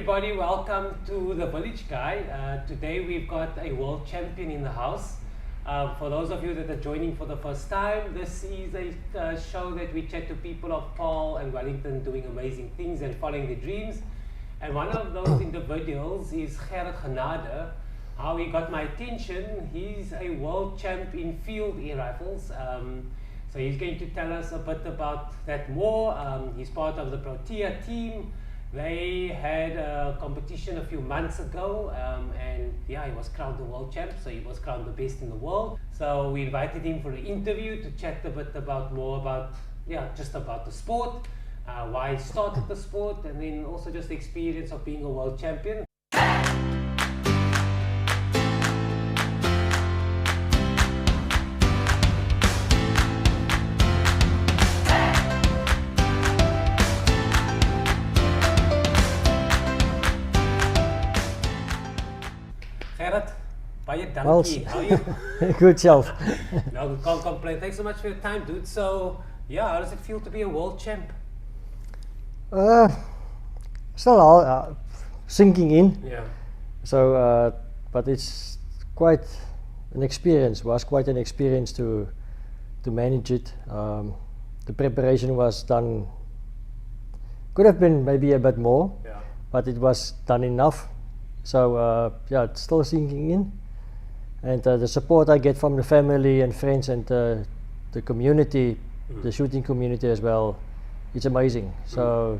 Everybody, welcome to the Village Guy. Today we've got a world champion in the house. For those of you that are joining for the first time, this is a show that we chat to people of Paarl and Wellington doing amazing things and following their dreams. And one of those individuals is Gerhard Genade. How he got my attention, he's a world champ in field air rifles. So he's going to tell us a bit about that more. He's part of the Protea team. They had a competition a few months ago, and yeah, he was crowned the world champ, so he was crowned the best in the world. So we invited him for an interview to chat a bit more about the sport, why he started the sport, and then also just the experience of being a world champion. Gerhard, baie dankie. How are you? Good self. No, can't complain. Thanks so much for your time, dude. So, yeah, how does it feel to be a world champ? Still sinking in. Yeah. So, but it's quite an experience. Was quite an experience to manage it. The preparation was done. Could have been maybe a bit more, Yeah. but it was done enough. So yeah, it's still sinking in, and the support I get from the family and friends and the community, the shooting community as well, it's amazing. So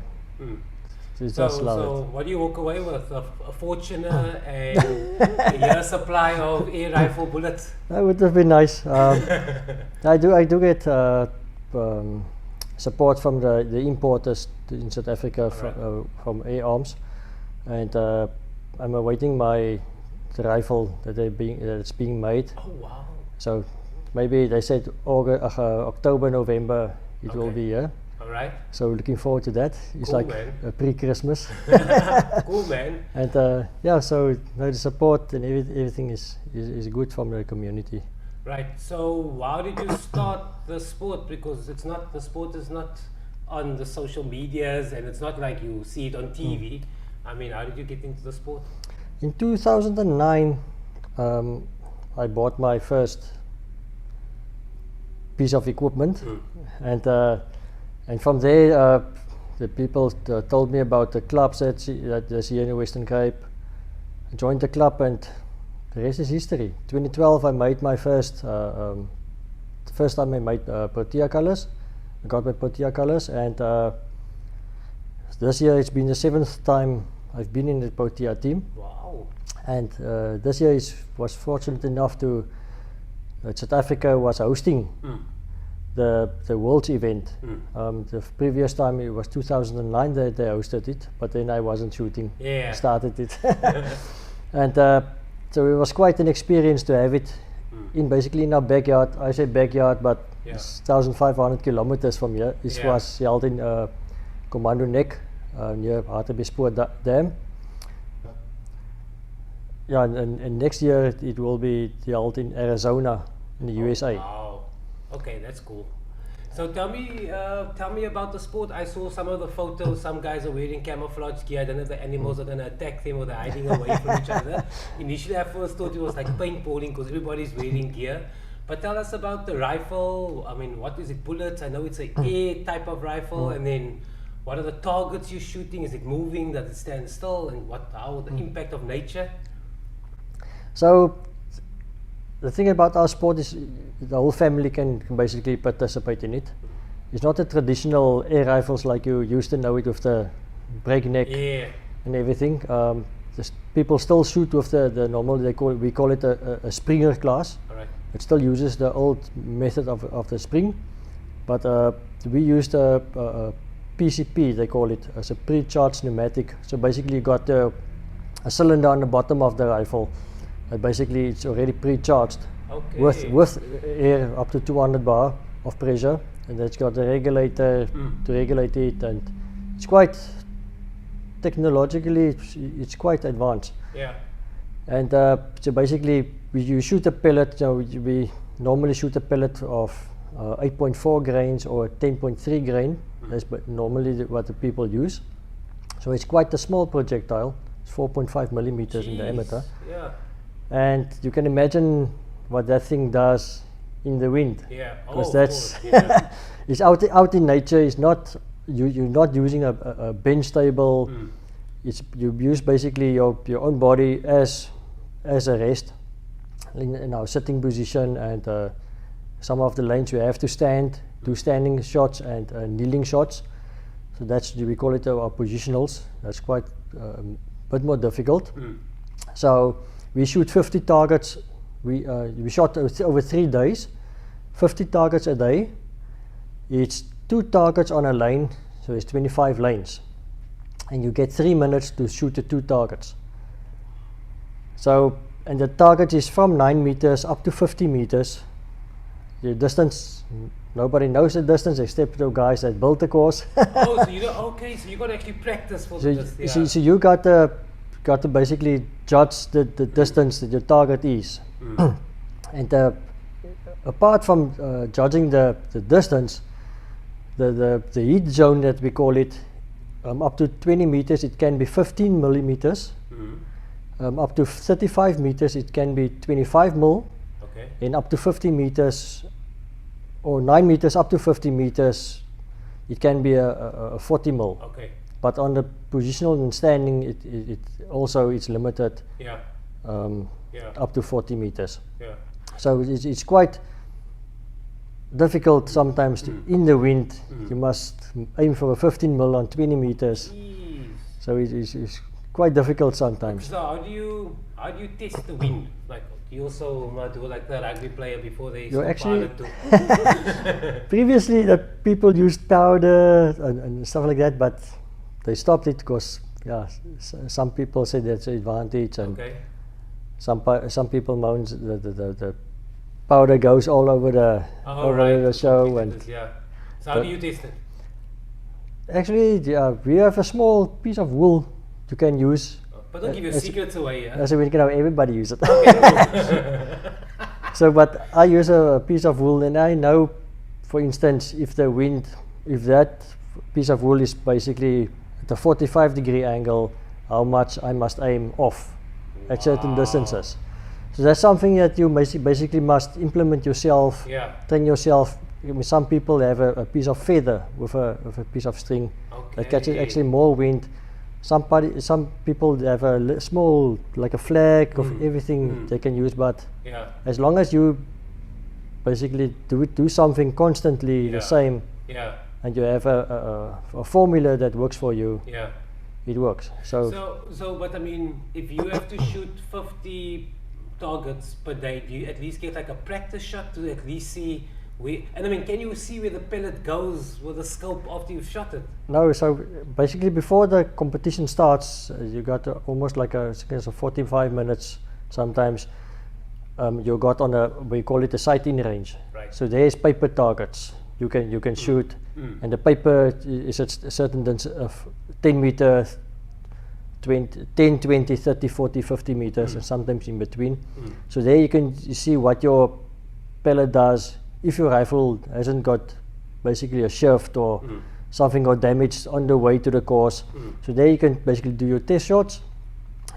it's just love So it. what do you walk away with? A fortune and a year's supply of air rifle bullets? That would have been nice. I do get support from the importers in South Africa from Air Arms, and I'm awaiting the rifle that's being made. Oh wow! So maybe they said October, November it will be here. All right. So looking forward to that. It's Cool, like man. a pre-Christmas. Cool, man. And yeah, so the support and everything is good from the community. Right. So how did you start the sport? Because the sport is not on the social medias, and it's not like you see it on TV. I mean, how did you get into the sport? In 2009, I bought my first piece of equipment, and from there, the people told me about the clubs that's here in the Western Cape. I joined the club, and the rest is history. 2012, I made my first. The first time I made Protea colors. I got my Protea colors, and this year it's been the 7th time I've been in the Protea team. Wow. And this year was fortunate enough to South Africa was hosting the Worlds event. The previous time it was 2009 they hosted it, but then I wasn't shooting. Yeah. Started it. And so it was quite an experience to have it basically in our backyard. I say backyard, but it's 1,500 kilometers from here. It was held in Commando Neck, near Hartbeespoort Dam. Yeah, and next year it will be held in Arizona, in the USA. Wow. Okay, that's cool. So tell me about the sport. I saw some of the photos. Some guys are wearing camouflage gear. I don't know if the animals are going to attack them or they're hiding away from each other. Initially, I first thought it was like paintballing because everybody's wearing gear. But tell us about the rifle. I mean, what is it? Bullets? I know it's an air type of rifle, and then what are the targets you're shooting? Is it moving? Does it stand still? And how the impact of nature? So the thing about our sport is the whole family can basically participate in it. It's not a traditional air rifles like you used to know it with the breakneck and everything. People still shoot with the normal. We call it a Springer class. All right. It still uses the old method of the spring, but we used a PCP, they call it, as a pre-charged pneumatic. So basically you got a cylinder on the bottom of the rifle. Basically it's already pre-charged with air up to 200 bar of pressure, and it's got a regulator to regulate it, and it's quite technologically it's quite advanced. Yeah. And so basically you shoot a pellet. We normally shoot a pellet of 8.4 grains or 10.3 grain. That's normally what the people use. So it's quite a small projectile. It's 4.5 millimeters in diameter. Yeah. And you can imagine what that thing does in the wind. Yeah. Because of that's course, yeah. it's out in nature. It's not you're not using a bench table. It's you use basically your own body as a rest in our sitting position, and some of the lanes you have to do standing shots and kneeling shots. So that's we call it our positionals. That's quite a bit more difficult. So we shoot 50 targets. We shot over 3 days, 50 targets a day. It's 2 targets on a lane, so it's 25 lanes, and you get 3 minutes to shoot the 2 targets. So, and the target is from 9 meters up to 50 meters. The distance, nobody knows the distance except the guys that built the course. Oh, so you got to actually practice for this. Yeah. So you got to basically judge the distance that your target is. And apart from judging the distance, the heat zone that we call it, up to 20 meters it can be 15 millimeters. Up to 35 meters it can be 25 mil. Okay. And up to 50 meters or 9 meters up to 50 meters it can be a 40 mil. Okay. But on the positional and standing it also it's limited. Yeah. Up to 40 meters. Yeah. So it's quite difficult sometimes to, in the wind. You must aim for a 15 mil on 20 meters. Jeez. So it's quite difficult sometimes. So how do you test the wind? Like, do you also do like the rugby player before they You stop actually pilot previously the people used powder and stuff like that, but they stopped it because some people say that's an advantage, and Okay. some people moan the powder goes all over the show. And Yeah. So how do you test it? actually, we have a small piece of wool you can use. But don't give your secrets away, yeah? So we can have everybody use it. Okay, cool. So, but I use a piece of wool, and I know, for instance, if that piece of wool is basically at a 45-degree angle, how much I must aim off at certain distances. So that's something that you basically must implement yourself, train yourself. I mean, some people have a piece of feather with a piece of string that catches actually more wind. Some people have a small, like a flag of everything they can use, but as long as you basically do something constantly the same, and you have a formula that works for you, it works. So, but I mean, if you have to shoot 50 targets per day, do you at least get like a practice shot to at least see where? And I mean, can you see where the pellet goes with the scope after you've shot it? No, so basically before the competition starts, you got almost like a 45 minutes sometimes. You got on we call it a sight-in range. Right. So there's paper targets you can shoot, and the paper is at a certain distance of 10 meters, 10, 20, 30, 40, 50 meters, and sometimes in between. So there you see what your pellet does. If your rifle hasn't got basically a shift or something got damaged on the way to the course, so there you can basically do your test shots.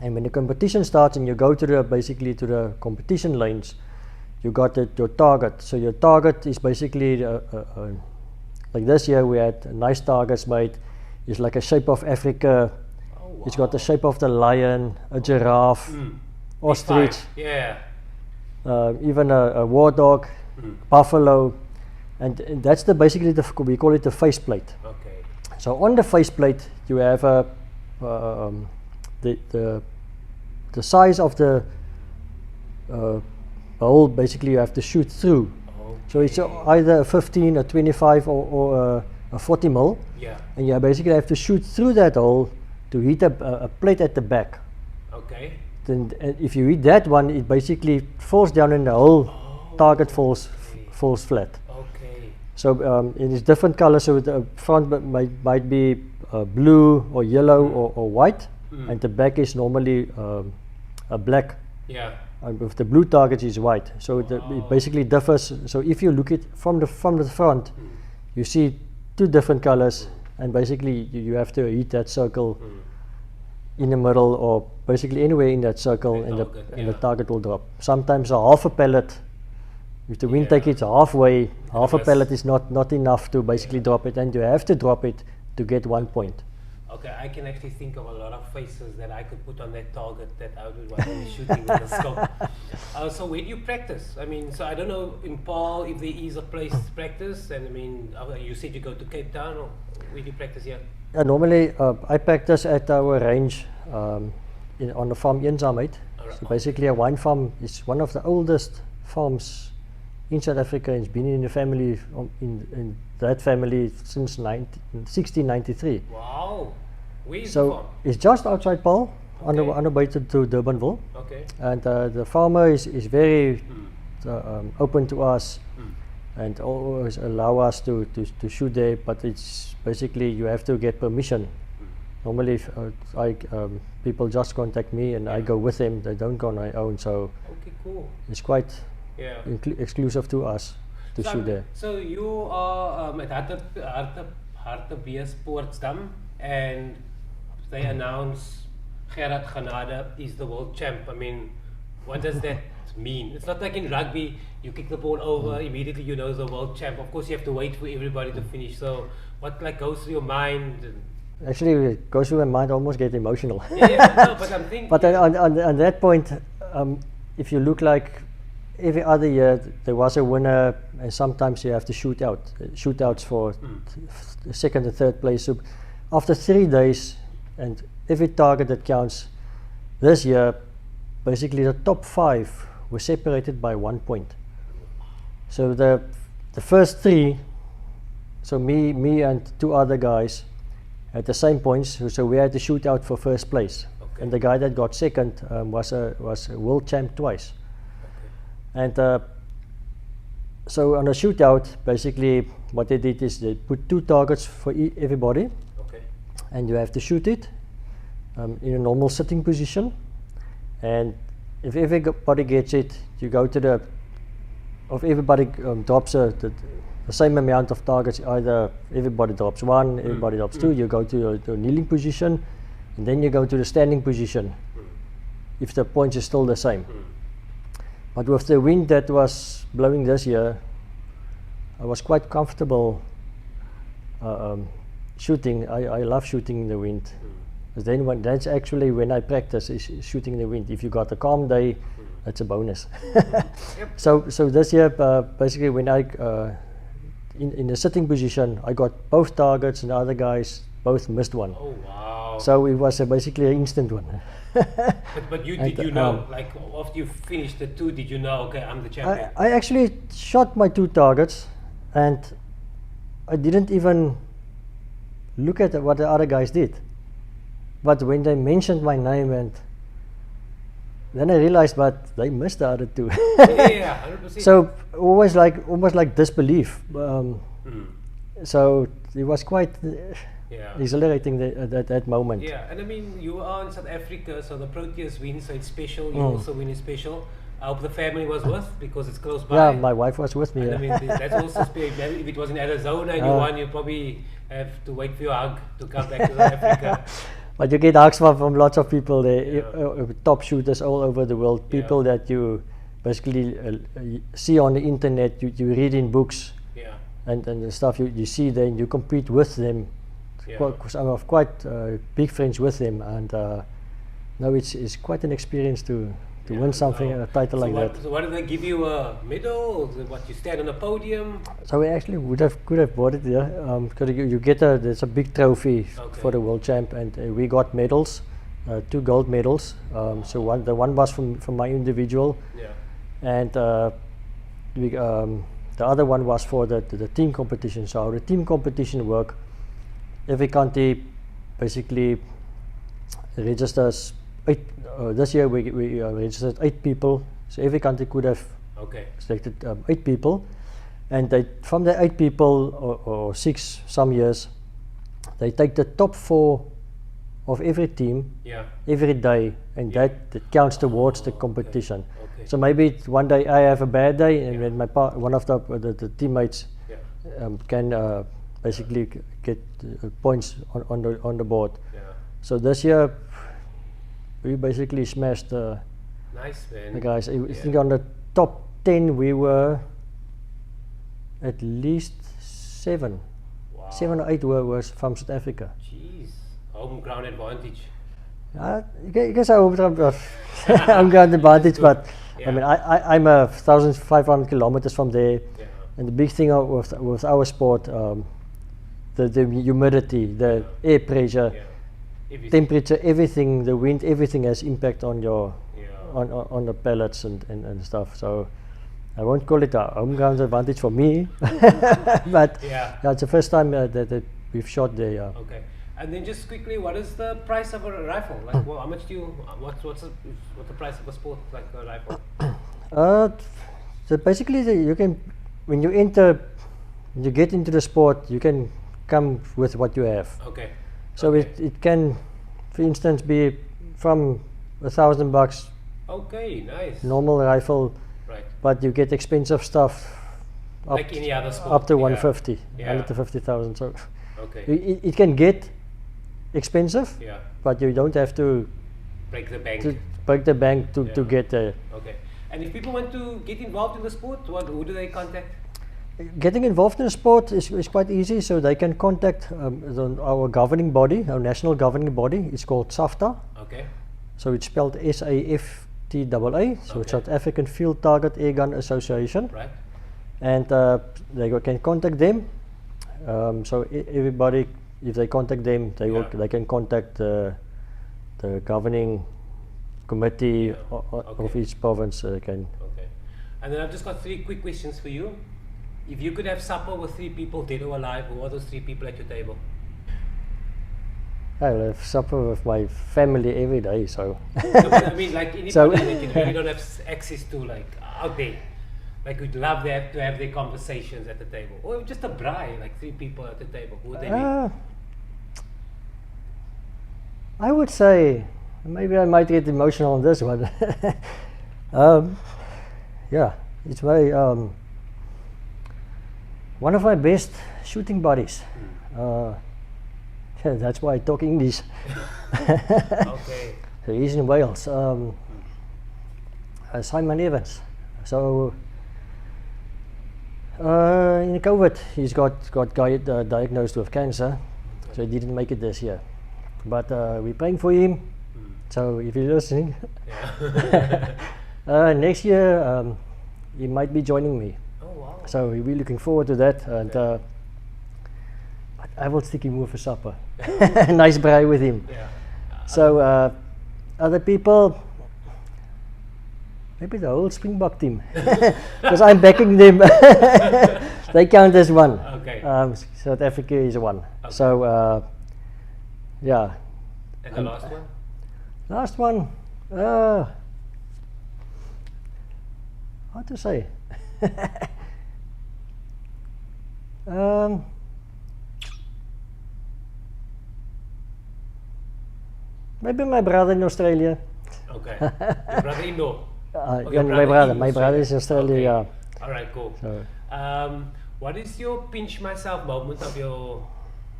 And when the competition starts and you go to the competition lanes, you got your target. So your target is basically like this year we had nice targets made. It's like a shape of Africa. Oh, wow. It's got the shape of the lion, a giraffe, ostrich, even a war dog, buffalo, and that's basically we call it the faceplate. Okay. So on the faceplate you have the size of the hole. Basically you have to shoot through. Okay. So it's either a 15, a 25, or a 40 mil. Yeah. And you basically have to shoot through that hole to hit a plate at the back. Okay. Then if you hit that one, it basically falls down in the hole. Target falls flat. Okay. So in its different colors. So the front might be blue or yellow or white, and the back is normally a black. Yeah. And with the blue target is white. So it basically differs. So if you look at from the front, you see two different colors. and basically you have to hit that circle in the middle, or basically anywhere in that circle, and the target will drop. Sometimes a half a pellet, if the wind take it halfway, half a pellet is not enough to basically drop it, and you have to drop it to get 1 point. Okay, I can actually think of a lot of faces that I could put on that target that I would want to be shooting with a scope. So where do you practice? I mean, so I don't know in Paarl if there is a place to practice, and I mean, you said you go to Cape Town, or where do you practice here? Normally I practice at our range on the farm Genade. So basically a wine farm is one of the oldest farms in South Africa. It's been in the family, in that family since 1693. Wow. Where is the So farm? it's just outside Paarl, Okay. on the way to Durbanville. Okay. And the farmer is very open to us and always allow us to shoot there, but it's basically you have to get permission. Normally if, people just contact me and I go with them, they don't go on their own, so Okay, cool. it's quite Yeah. exclusive to us to shoot there. So you are at Hartbeespoortsdam, and they announce Gerhard Genade is the world champ. I mean, what does that mean? It's not like in rugby, you kick the ball over, immediately you know the world champ. Of course you have to wait for everybody to finish. So what like goes through your mind? Actually, it goes through my mind, I almost get emotional. No, but I'm thinking. But on that point, if you look like every other year, there was a winner, and sometimes you have to shootouts for second and third place. So after 3 days, and every target that counts, this year, basically the top 5 were separated by 1 point. So the first 3, so me and 2 other guys, at the same points, so we had to shoot out for first place. Okay. And the guy that got second was a world champ twice. Okay. And so on a shootout, basically what they did is they put 2 targets for everybody, Okay. and you have to shoot it in a normal sitting position. And if everybody gets it, you go to the, if everybody drops the same amount of targets, either everybody drops 1, everybody drops 2, you go to your kneeling position, and then you go to the standing position if the points is still the same. But with the wind that was blowing this year, I was quite comfortable shooting. I love shooting in the wind. Then that's actually when I practice, is shooting in the wind. If you got a calm day, that's a bonus. Yep. So this year, basically when I in the sitting position, I got both targets, and the other guys both missed one. Oh wow! So it was basically an instant one. But did you know, like after you finished the 2, did you know, okay, I'm the champion? I actually shot my 2 targets, and I didn't even look at what the other guys did. But when they mentioned my name, and then I realized, but they missed the other 2. Yeah, 100%. So almost like disbelief. So it was quite exhilarating that moment. Yeah, and I mean, you are in South Africa, so the Proteas win, so it's special. You also win is special. I hope the family was with, because it's close by. Yeah, my wife was with me. And I mean, that's also special. If it was in Arizona and you won, you probably have to wait for your hug to come back to South Africa. But you get hugs from lots of people there, top shooters all over the world, people that you basically see on the internet, you read in books, and the stuff you see there, and you compete with them. I'm quite big friends with them, and no, it's quite an experience to win something, a title like that. So what did they give you, a medal, or what, you stand on a podium? So we actually could have bought it there, because you get there's a big trophy for the world champ, and we got medals, 2 gold medals. So the one was from my individual, and the other one was for the team competition. So how the team competition work, every country basically registers 8. This year we registered 8 people, so every country could have selected 8 people, and from the 8 people, or 6 some years, they take the top 4 of every team every day, and that counts towards the competition. So maybe one day I have a bad day, and then one of the teammates can basically get points on the board. Yeah. So this year we basically smashed Nice, man. the guys. I think on the top 10 we were at least 7. Wow. 7 or 8 was from South Africa. Jeez. Home ground advantage. I guess I I'm got the advantage, but Yeah. I mean I'm 1,500 kilometers from there, Yeah. and the big thing with our sport, the humidity, the air pressure, Yeah. Everything. temperature, everything, the wind, everything has impact on your Yeah. on the pellets and stuff. So I won't call it a home ground advantage for me, but Yeah. it's the first time that we've shot there. Yeah. Okay. And then just quickly, what is the price of a rifle? Like, well, how much do you? What's the price of a sport like a rifle? So basically, you can when you get into the sport, you can come with what you have. Okay. So Okay. it can, for instance, be from $1,000 Okay. Nice. normal rifle, Right. but you get expensive stuff up, Like any other sport. up to Yeah. 150, Yeah. 150,000. So Okay. it can get expensive, Yeah. but you don't have to Break the bank. break the bank to Yeah. get there. Okay. And if people want to get involved in the sport, who do they contact? Getting involved in the sport is quite easy, so they can contact our governing body, our national governing body. It's called SAFTA, Okay. so it's spelled SAFTAA, so it's Okay. South African Field Target Airgun Association, Right. and can contact them. So everybody, if they contact them, Yeah. they can contact the governing committee Yeah. of Okay. each province. Can Okay. And then I've just got 3 quick questions for you. If you could have supper with 3 people, dead or alive, who are those 3 people at your table? I'll have supper with my family every day. So No, but I mean, like anybody So- that you really don't have access to, like out there. Like we'd love to have their conversations at the table, or just a braai, like 3 people at the table. Who would they be? I would say, maybe I might get emotional on this one. Yeah, it's very one of my best shooting buddies. Yeah, that's why I talk English. Okay. So he's in Wales. Simon Evans. So in COVID, he's got diagnosed with cancer, so he didn't make it this year. But we're praying for him. So if you're listening, Yeah. next year he might be joining me. Oh wow. So we're really looking forward to that. And but I will stick him with for supper. Nice braai with him. Yeah. So other people, maybe the whole Springbok team, because I'm backing them. They count as one. Okay. South Africa is one. Okay. So yeah. And the last one? Last one. How to say? Maybe my brother in Australia. Okay. Your brother-in-law. Oh, Yeah, your my brother. in My brother is in Australia. Okay. Yeah. All right, cool. So What is your pinch myself moment of your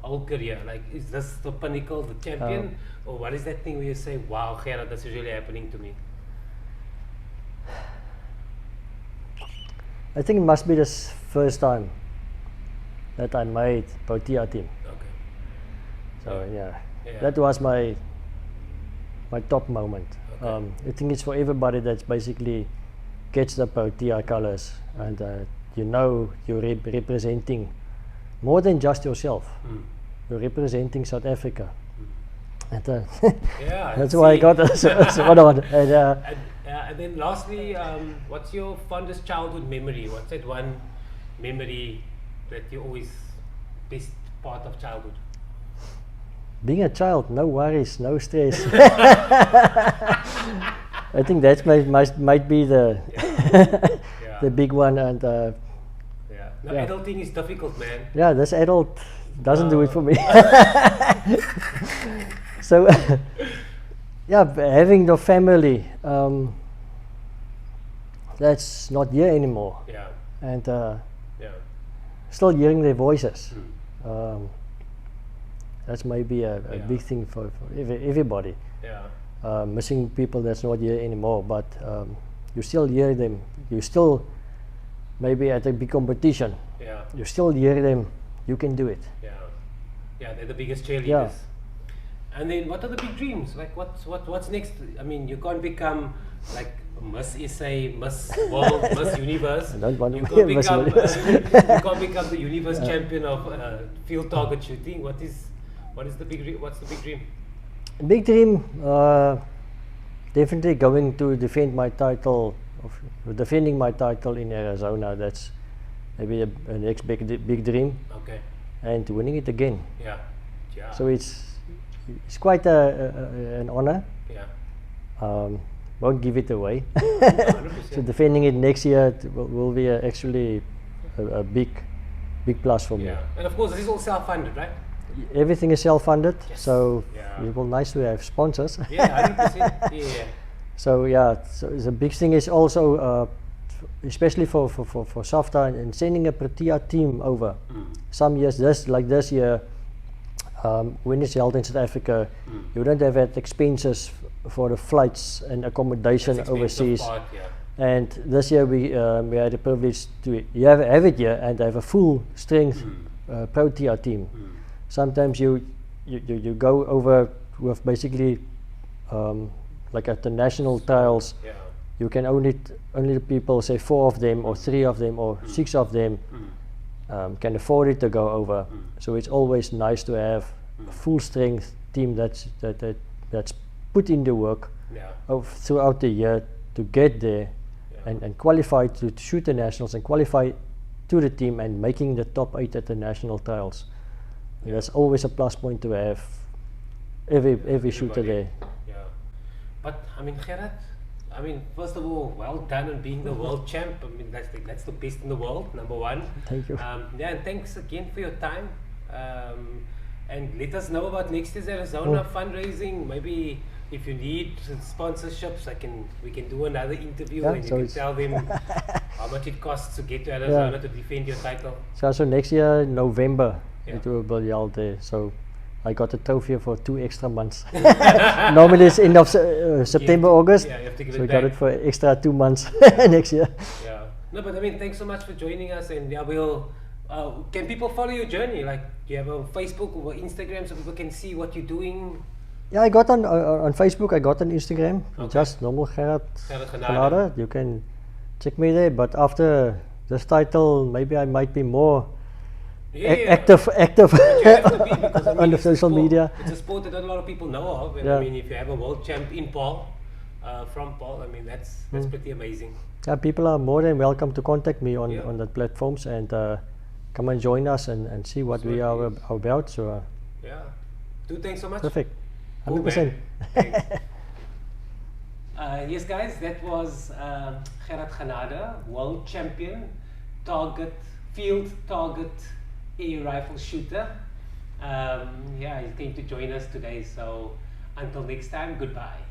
whole career? Like, is this the pinnacle, the champion, or what is that thing where you say, "Wow, Gerhard, this is really happening to me"? I think it must be this first time that I made Protea team. Okay. So yeah, Yeah. that was my top moment. Okay. I think it's for everybody that's basically gets the Protea colors, and you're representing more than just yourself. Mm. You're representing South Africa, and Yeah. that's why I got this one. And, And then lastly, what's your fondest childhood memory? What's that one memory that you always best part of childhood? being a child, no worries, no stress. I think that might be the Yeah. the big one, and Yeah. No, Yeah. adulting is difficult, man. yeah, this adult doesn't do it for me. So yeah, having the family, that's not here anymore, Yeah. and Yeah. still hearing their voices. That's maybe a big thing for everybody. Yeah. Missing people that's not here anymore, but you still hear them. You still, maybe at a big competition, Yeah. you still hear them. You can do it. Yeah. Yeah, they're the biggest cheerleaders. Yeah. And then what are the big dreams? Like what's next? I mean, you can't become like Miss SA, Miss World, Miss Universe. I don't want to You be can't a Miss become Universe. you can't become the universe champion of field target shooting. What is the big what's the big dream? Big dream, definitely going to defend my title, defending my title in Arizona. That's maybe a next big dream, Okay. and winning it again. Yeah. Yeah. So it's quite an honor. Yeah. Won't give it away. 100%. So defending it next year will be actually a big plus for me. Yeah. And of course, this is all self-funded, right? Everything is self-funded, Yes. so Yeah. it will nice to have sponsors. Yeah, 100%. Yeah. So yeah, so the big thing is also, especially for SAFTA and sending a Protea team over. Some years, this year, when it's held in South Africa, you don't have that expenses for the flights and accommodation That's overseas. expensive part, yeah. And this year we had the privilege to have it here and have a full strength Protea team. Sometimes you go over with basically like at the national trials, Yeah. you can only the people, say 4 of them or 3 of them or 6 of them can afford it to go over. So it's always nice to have a full strength team that's put in the work Yeah. throughout the year to get there and qualify to shoot the nationals and qualify to the team and making the top 8 at the national trials. And that's always a plus point to have every shooter there. Yeah. But I mean, Gerhard, I mean, first of all, well done on being the world champ. I mean, that's the best in the world, number one. Thank you. Yeah, and thanks again for your time. And let us know about next year's Arizona fundraising. Maybe if you need sponsorships, we can do another interview and you can tell them how much it costs to get to Arizona to defend your title. So next year, November, it will be held there. So I got a trophy for 2 extra months. Normally it's end of September, August. Yeah, you have to give so it we got back. it for extra 2 months next year. Yeah. No, but I mean, thanks so much for joining us, and yeah, we'll. Can people follow your journey? Like, do you have a Facebook or Instagram so people can see what you're doing? Yeah, I got on Facebook. I got on Instagram. Okay. Just normal Gerhard Genade. Genade. You can check me there. But after this title, maybe I might be more active But you have to be, because I mean, on the it's a social sport- media. It's a sport that not a lot of people know of, and I mean, if you have a world champ in Paarl, from Paarl, I mean, that's pretty amazing. Yeah, people are more than welcome to contact me on the platforms and come and join us and see what we are about. So Yeah. Thanks so much. perfect, Cool, 100%. man. Yes, guys, that was Gerhard Genade, world champion, field target air rifle shooter. Yeah, he came to join us today. So until next time, goodbye.